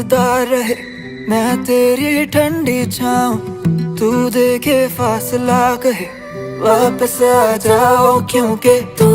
पासदार रहे, मैं तेरी ठंडी छाऊं, तू देखे फासला कहे वापस आ जाओ, क्योंकि तू